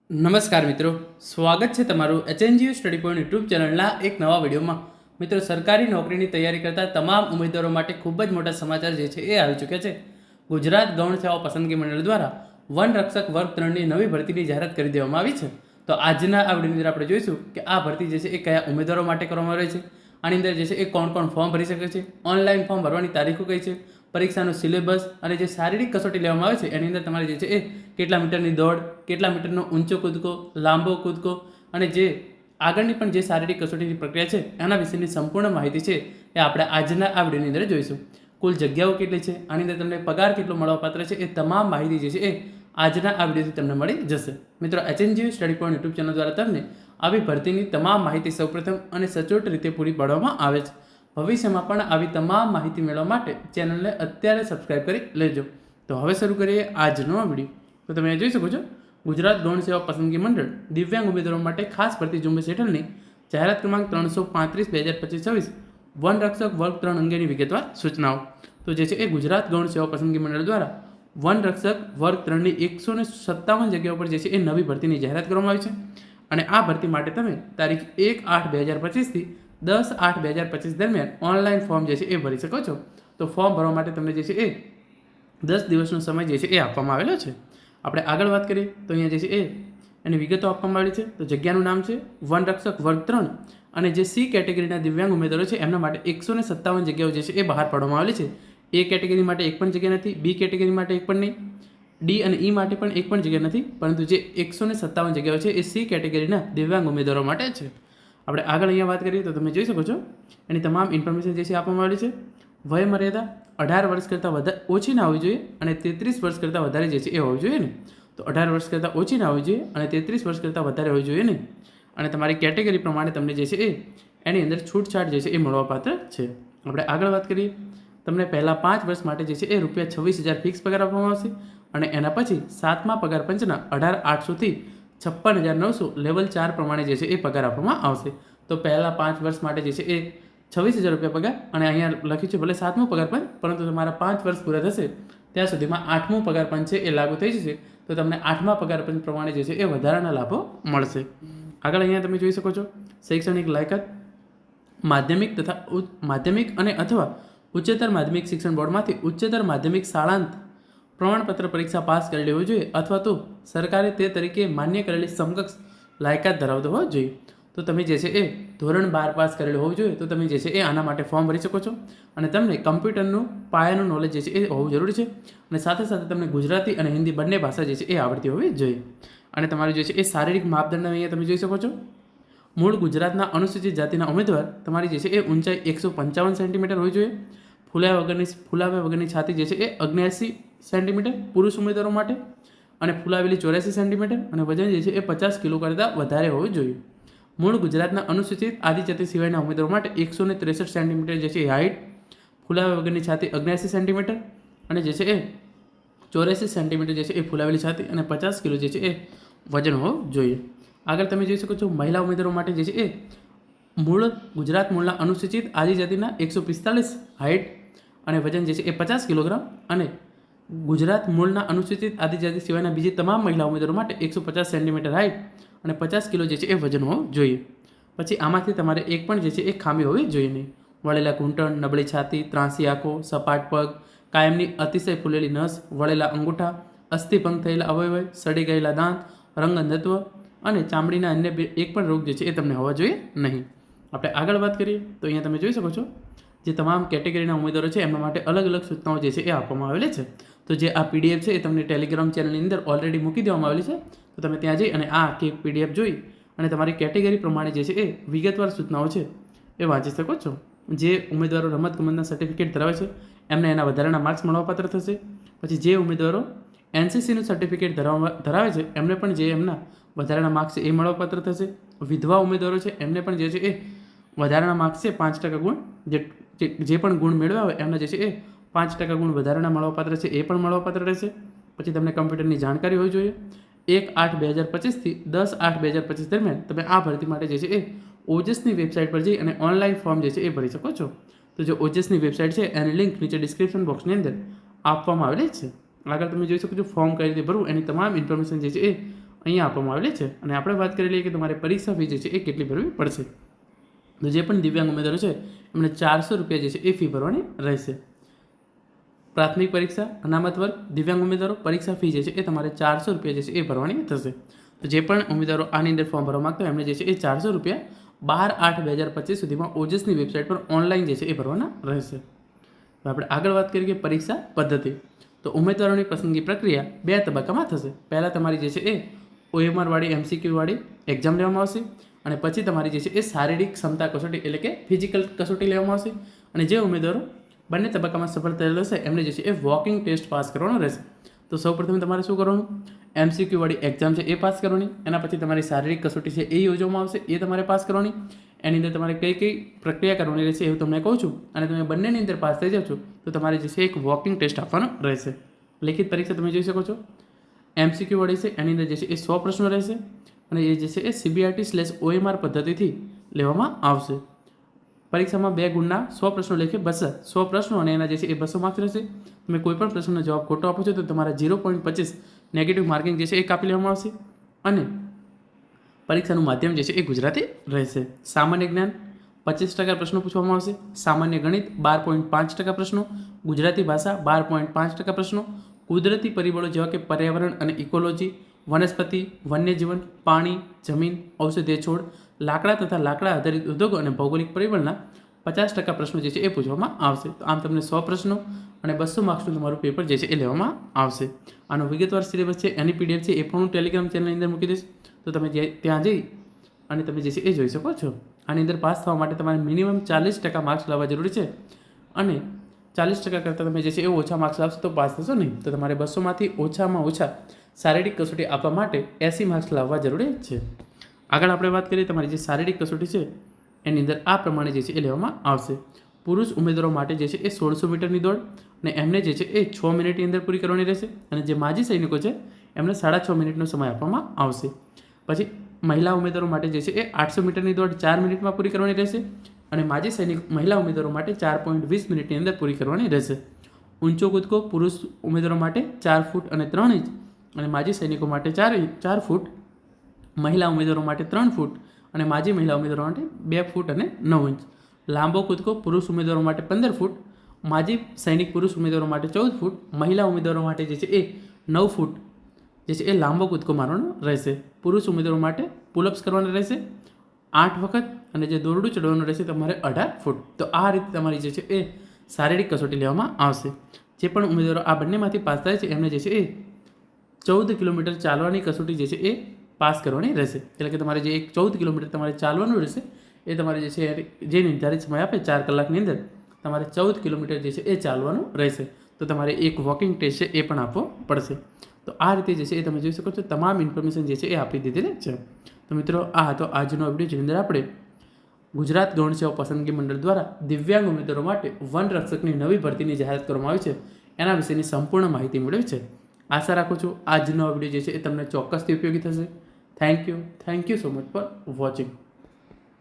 નમસ્કાર મિત્રો, સ્વાગત છે તમારું HNGU સ્ટડી પોઈન્ટ યુટ્યુબ ચેનલના એક નવા વિડીયોમાં. મિત્રો, સરકારી નોકરીની તૈયારી કરતા તમામ ઉમેદવારો માટે ખૂબ જ મોટા સમાચાર જે છે એ આવી ચૂક્યા છે. ગુજરાત ગૌણ સેવા પસંદગી મંડળ દ્વારા વન રક્ષક વર્ગ 3ની નવી ભરતીની જાહેરાત કરી દેવામાં આવી છે. તો આજના આ વિડીયોની અંદર આપણે જોઈશું કે આ ભરતી જે છે એ કયા ઉમેદવારો માટે કરવામાં આવી છે, આની અંદર જે છે એ કોણ કોણ ફોર્મ ભરી શકે છે, ઓનલાઈન ફોર્મ ભરવાની તારીખો કઈ છે, પરીક્ષાનું સિલેબસ અને જે શારીરિક કસોટી લેવામાં આવે છે એની અંદર તમારે જે છે એ કેટલા મીટરની દોડ, કેટલા મીટરનો ઊંચો કૂદકો, લાંબો કૂદકો અને જે આગળની પણ જે શારીરિક કસોટીની પ્રક્રિયા છે એના વિશેની સંપૂર્ણ માહિતી છે એ આપણે આજના આ વિડીયોની અંદર જોઈશું. કુલ જગ્યાઓ કેટલી છે, આની અંદર તમને પગાર કેટલો મળવાપાત્ર છે, એ તમામ માહિતી જે છે એ આજના આ વિડીયોથી તમને મળી જશે. મિત્રો, HNGU study point YouTube channel દ્વારા તમને આવી ભરતીની તમામ માહિતી સૌપ્રથમ અને સચોટ રીતે પૂરી પાડવામાં આવે છે. ભવિષ્યમાં પણ આવી તમામ માહિતી મેળવવા માટે ચેનલને અત્યારે સબસ્ક્રાઇબ કરી લેજો. તો હવે શરૂ કરીએ આજનો વિડીયો. તો તમે જોઈ શકો છો, ગુજરાત ગૌણ સેવા પસંદગી મંડળ દિવ્યાંગ ઉમેદવારો માટે ખાસ ભરતી ઝુંબેશ હેઠળની જાહેરાત ક્રમાંક 335/2025 વન રક્ષક વર્ગ 3 અંગેની વિગતવાર સૂચનાઓ. તો જે છે એ ગુજરાત ગૌણ સેવા પસંદગી મંડળ દ્વારા વન રક્ષક વર્ગ 3ની 157 જગ્યાઓ પર જે છે એ નવી ભરતીની જાહેરાત કરવામાં આવી છે. અને આ ભરતી માટે તમે તારીખ 1/8/2025 થી 10/8/2025 દરમિયાન ઓનલાઈન ફોર્મ જે છે એ ભરી શકો છો. તો ફોર્મ ભરવા માટે તમને જે છે એ 10 દિવસનો સમય જે છે એ આપવામાં આવેલો છે. આપણે આગળ વાત કરીએ તો અહીંયા જે છે એ એની વિગતો આપવામાં આવેલી છે. તો જગ્યાનું નામ છે વન રક્ષક વર્ગ 3 અને જે સી કેટેગરીના દિવ્યાંગ ઉમેદવારો છે એમના માટે 157 જગ્યાઓ જે છે એ બહાર પાડવામાં આવેલી છે. એ કેટેગરી માટે એક પણ જગ્યા નથી, બી કેટેગરી માટે એક પણ નહીં, ડી અને ઈ માટે પણ એક પણ જગ્યા નથી, પરંતુ જે 157 જગ્યાઓ છે એ સી કેટેગરીના દિવ્યાંગ ઉમેદવારો માટે છે. આપણે આગળ અહીંયા વાત કરીએ તો તમે જોઈ શકો છો એની તમામ ઇન્ફોર્મેશન જે છે આપવામાં આવેલી છે. વય મર્યાદા 18 વર્ષ કરતાં ઓછી ના હોવી જોઈએ અને 33 વર્ષ કરતાં વધારે જે છે એ હોવી જોઈએ ને. તો 18 વર્ષ કરતાં ઓછી ના હોવી જોઈએ અને 33 વર્ષ કરતાં વધારે હોવી જોઈએ ને. અને તમારી કેટેગરી પ્રમાણે તમને જે છે એની અંદર છૂટછાટ જે છે એ મળવાપાત્ર છે. આપણે આગળ વાત કરીએ, તમને પહેલાં 5 વર્ષ માટે જે છે એ ₹26,000 ફિક્સ પગાર આપવામાં આવશે અને એના પછી 7મા પગાર પંચના 18,800 થી 56,900 લેવલ 4 પ્રમાણે જે છે એ પગાર આપવામાં આવશે. તો પહેલાં 5 વર્ષ માટે જે છે એ ₹26,000 પગાર અને અહીંયા લખ્યું છે ભલે 7મો પગાર પંચ, પરંતુ તમારા 5 વર્ષ પૂરા થશે ત્યાં સુધીમાં 8મો પગાર પંચ છે એ લાગુ થઈ જશે. તો તમને 8મા પગાર પંચ પ્રમાણે જે છે એ વધારાના લાભો મળશે. આગળ અહીંયા તમે જોઈ શકો છો, શૈક્ષણિક લાયકાત માધ્યમિક અને અથવા ઉચ્ચતર માધ્યમિક શિક્ષણ બોર્ડમાંથી ઉચ્ચતર માધ્યમિક શાળાંત પ્રમાણપત્ર પરીક્ષા પાસ કરેલી હોવી જોઈએ અથવા તો સરકારે તે તરીકે માન્ય કરેલી સમકક્ષ લાયકાત ધરાવતો હોવો જોઈએ. તો તમે જે છે એ ધોરણ 12 પાસ કરેલું હોવું જોઈએ. તો તમે જે છે એ આના માટે ફોર્મ ભરી શકો છો અને તમને કમ્પ્યુટરનું પાયાનું નોલેજ જે છે એ હોવું જરૂરી છે અને સાથે સાથે તમને ગુજરાતી અને હિન્દી બંને ભાષા જે છે એ આવડતી હોવી જોઈએ. અને તમારી જે છે એ શારીરિક માપદંડ અહીંયા તમે જોઈ શકો છો. મૂળ ગુજરાતના અનુસૂચિત જાતિના ઉમેદવાર તમારી જે છે એ ઊંચાઈ 155 સેન્ટીમીટર હોવી જોઈએ. ફૂલાવ્યા વગરની છાતી જે છે એ 79 સેન્ટીમીટર પુરુષ ઉમેદવારો માટે અને ફૂલાવેલી 84 સેન્ટીમીટર અને વજન જે છે એ 50 કિલો કરતાં વધારે હોવું જોઈએ. મૂળ ગુજરાતના અનુસૂચિત આદિજાતિ સિવાયના ઉમેદવારો માટે 163 સેન્ટીમીટર જે છે એ હાઇટ, ફૂલાવ્યા વગરની છાતી 79 સેન્ટીમીટર અને જે છે એ 84 સેન્ટીમીટર જે છે એ ફૂલાવેલી છાતી અને 50 કિલો જે છે એ વજન હોવું જોઈએ. આગળ તમે જોઈ શકો છો, મહિલા ઉમેદવારો માટે જે છે એ ગુજરાત મૂળના અનુસૂચિત આદિજાતિના 145 હાઇટ અને વજન જે છે એ 50 કિલોગ્રામ અને ગુજરાત મૂળના અનુસૂચિત આદિજાતિ સિવાયના બીજી તમામ મહિલા ઉમેદવારો માટે 150 સેન્ટીમીટર હાઇટ અને 50 કિલો જે છે એ વજન હોવું જોઈએ. પછી આમાંથી તમારે એક પણ જે છે એ ખામી હોવી જોઈએ નહીં. વળેલા ઘૂંટણ, નબળી છાતી, ત્રાંસી આંખો, સપાટ પગ, કાયમની અતિશય ફૂલેલી નસ, વળેલા અંગૂઠા, અસ્થિભંગ થયેલા અવયવ, સડી ગયેલા દાંત, રંગઅંધત્વ અને ચામડીના અન્ય એક પણ રોગ જે છે એ તમને હોવા જોઈએ નહીં. આપણે આગળ વાત કરીએ તો અહીંયા તમે જોઈ શકો છો, જે તમામ કેટેગરીના ઉમેદવારો છે એમના માટે અલગ અલગ સૂચનાઓ જે છે એ આપવામાં આવેલી છે. તો જે આ PDF છે એ તમને ટેલિગ્રામ ચેનલની અંદર ઓલરેડી મૂકી દેવામાં આવેલી છે. તો તમે ત્યાં જઈ અને આ આખી PDF જોઈ અને તમારી કેટેગરી પ્રમાણે જે છે એ વિગતવાર સૂચનાઓ છે એ વાંચી શકો છો. જે ઉમેદવારો રમતગમતના સર્ટિફિકેટ ધરાવે છે એમને એના વધારાના માર્ક્સ મળવાપાત્ર થશે. પછી જે ઉમેદવારો NCCનું સર્ટિફિકેટ ધરાવે છે એમને પણ જે એમના વધારાના માર્ક્સ છે એ મળવાપાત્ર થશે. વિધવા ઉમેદવારો છે એમને પણ જે છે એ વધારાના માર્ક્સ છે 5% ગુણ, જે પણ ગુણ મેળવ્યા હોય એમને જે છે એ 5% ગુણ વધારાના મળવાપાત્ર છે એ પણ મળવાપાત્ર રહેશે. પછી તમને કમ્પ્યુટરની જાણકારી હોવી જોઈએ. 1/8/2025 થી 10/8/2025 દરમિયાન તમે આ ભરતી માટે જે છે એ ઓજસની વેબસાઇટ પર જઈ અને ઓનલાઈન ફોર્મ જે છે એ ભરી શકો છો. તો જે ઓજસની વેબસાઇટ છે એની લિંક નીચે ડિસ્ક્રિપ્શન બોક્સની અંદર આપવામાં આવેલી છે. આગળ તમે જોઈ શકો છો ફોર્મ કઈ રીતે ભરવું એની તમામ ઇન્ફોર્મેશન જે છે એ અહીંયા આપવામાં આવેલી છે. અને આપણે વાત કરી લઈએ કે તમારે પરીક્ષા ફી જે છે એ કેટલી ભરવી પડશે. તો જે પણ દિવ્યાંગ ઉમેદવારો છે એમણે 400 રૂપિયા જે છે એ ફી ભરવાની રહેશે. પ્રાથમિક પરીક્ષા અનામત વર્ગ દિવ્યાંગ ઉમેદવારો પરીક્ષા ફી જે છે એ તમારે 400 રૂપિયા જે છે એ ભરવાની થશે. તો જે પણ ઉમેદવારો આની અંદર ફોર્મ ભરવા માગતા હોય એમણે જે છે એ 400 રૂપિયા 12/8/2025 સુધીમાં ઓજસની વેબસાઇટ પર ઓનલાઈન જે છે એ ભરવાના રહેશે. તો આપણે આગળ વાત કરીએ કે પરીક્ષા પદ્ધતિ. તો ઉમેદવારોની પસંદગી પ્રક્રિયા 2 તબક્કામાં થશે. પહેલાં તમારી જે છે એ OMR વાળી MCQ વાળી એક્ઝામ લેવામાં આવશે અને પછી તમારી જે છે એ શારીરિક ક્ષમતા કસોટી એટલે કે ફિઝિકલ કસોટી લેવામાં આવશે. અને જે ઉમેદવારો બંને તબક્કામાં સફળ થયેલ હશે એમને જે છે એ વોકિંગ ટેસ્ટ પાસ કરવાનો રહેશે. તો સૌપ્રથમ તમારે શું કરવાનું, MCQ વાળી એક્ઝામ છે એ પાસ કરવાની, એના પછી તમારી શારીરિક કસોટી છે એ યોજવામાં આવશે, એ તમારે પાસ કરવાની. એની અંદર તમારે કઈ કઈ પ્રક્રિયા કરવાની રહેશે એવું તમને કહું છું. અને તમે બંનેની અંદર પાસ થઈ જાવ છો તો તમારે જે છે એક વોકિંગ ટેસ્ટ આપવાનો રહેશે. લેખિત પરીક્ષા તમે જોઈ શકો છો. MCQ વાળી છે એની અંદર જે છે એ 100 પ્રશ્નો રહેશે અને એ જે છે એ CBRT/OMR પદ્ધતિથી લેવામાં આવશે. પરીક્ષામાં 2 ગુણના 100 પ્રશ્નો લેખે 100 પ્રશ્નો અને એના જે છે એ 200 માર્ક્સ રહેશે. તમે કોઈ પણ પ્રશ્નનો જવાબ ખોટો આપો છો તો તમારા 0.25 નેગેટિવ માર્કિંગ જે છે એ કાપી લેવામાં આવશે. અને પરીક્ષાનું માધ્યમ જે છે એ ગુજરાતી રહેશે. સામાન્ય જ્ઞાન 25% પ્રશ્નો પૂછવામાં આવશે. સામાન્ય ગણિત 12.5% પ્રશ્નો, ગુજરાતી ભાષા 12.5% પ્રશ્નો, કુદરતી પરિબળો જેવા કે પર્યાવરણ અને ઇકોલોજી, વનસ્પતિ, વન્યજીવન, પાણી, જમીન, ઔષધીય છોડ, લાકડા તથા લાકડા આધારિત ઉદ્યોગો અને ભૌગોલિક પરિબળના 50% પ્રશ્નો જે છે એ પૂછવામાં આવશે. તો આમ તમને 100 પ્રશ્નો અને 200 માર્ક્સનું તમારું પેપર જે છે એ લેવામાં આવશે. આનો વિગતવાર સિલેબસ છે એની PDF છે એ પણ હું ટેલિગ્રામ ચેનલની અંદર મૂકી દઈશ. તો તમે ત્યાં જઈ અને તમે જે છે એ જોઈ શકો છો. આની અંદર પાસ થવા માટે તમારે મિનિમમ 40% માર્ક્સ લાવવા જરૂરી છે અને 40% કરતાં તમે જે છે એ ઓછા માર્ક્સ લાવશો તો પાસ થશો નહીં. તો તમારે 200માંથી ઓછામાં ઓછા શારીરિક કસોટી આપવા માટે 80 માર્ક્સ લાવવા જરૂરી છે. આગળ આપણે વાત કરીએ તમારી જે શારીરિક કસોટી છે એની અંદર આ પ્રમાણે જે છે એ લેવામાં આવશે. પુરુષ ઉમેદવારો માટે જે છે એ 1600 મીટરની દોડ અને એમને જે છે એ 6 મિનિટની અંદર પૂરી કરવાની રહેશે. અને જે માજી સૈનિકો છે એમને 6.5 મિનિટનો સમય આપવામાં આવશે. પછી મહિલા ઉમેદવારો માટે જે છે એ 800 મીટરની દોડ 4 મિનિટમાં પૂરી કરવાની રહેશે. અને માજી સૈનિક મહિલા ઉમેદવારો માટે 4.20 મિનિટની અંદર પૂરી કરવાની રહેશે. ઊંચો કૂદકો પુરુષ ઉમેદવારો માટે 4 ફૂટ અને 3 ઇંચ અને માજી સૈનિકો માટે 4 ફૂટ, મહિલા ઉમેદવારો માટે 3 ફૂટ અને માજી મહિલા ઉમેદવારો માટે 2 ફૂટ અને 9 ઇંચ. લાંબો કૂદકો પુરુષ ઉમેદવારો માટે 15 ફૂટ, માજી સૈનિક પુરુષ ઉમેદવારો માટે 14 ફૂટ, મહિલા ઉમેદવારો માટે જે છે એ 9 ફૂટ જે છે એ લાંબો કૂદકો મારવાનો રહેશે. પુરુષ ઉમેદવારો માટે પુલઅપ્સ કરવાના રહેશે 8 વખત અને જે દોરડું ચડવાનું રહેશે તમારે 18 ફૂટ. તો આ રીતે તમારી જે છે એ શારીરિક કસોટી લેવામાં આવશે. જે પણ ઉમેદવારો આ બંનેમાંથી પાસ થાય છે એમને જે છે એ 14 કિલોમીટર ચાલવાની કસોટી જે છે એ પાસ કરવાની રહેશે. એટલે કે તમારે જે 14 કિલોમીટર તમારે ચાલવાનું રહેશે એ તમારે જે છે જે નિર્ધારિત સમય આપે 4 કલાકની અંદર તમારે 14 કિલોમીટર જે છે એ ચાલવાનું રહેશે. તો તમારે એક વોકિંગ ટેસ્ટ છે એ પણ આપવો પડશે. તો આ રીતે જે છે એ તમે જોઈ શકો છો તમામ ઇન્ફોર્મેશન જે છે એ આપી દીધેલી છે. તો મિત્રો આ હતો આજનો વિડીયો જેની અંદર આપણે ગુજરાત ગૌણ સેવા પસંદગી મંડળ દ્વારા દિવ્યાંગ ઉમેદવારો માટે વન રક્ષકની નવી ભરતીની જાહેરાત કરવામાં આવી છે એના વિશેની સંપૂર્ણ માહિતી મેળવી છે. આશા રાખું છું આજનો વિડીયો જે છે એ તમને ચોક્કસથી ઉપયોગી થશે. Thank you so much for watching.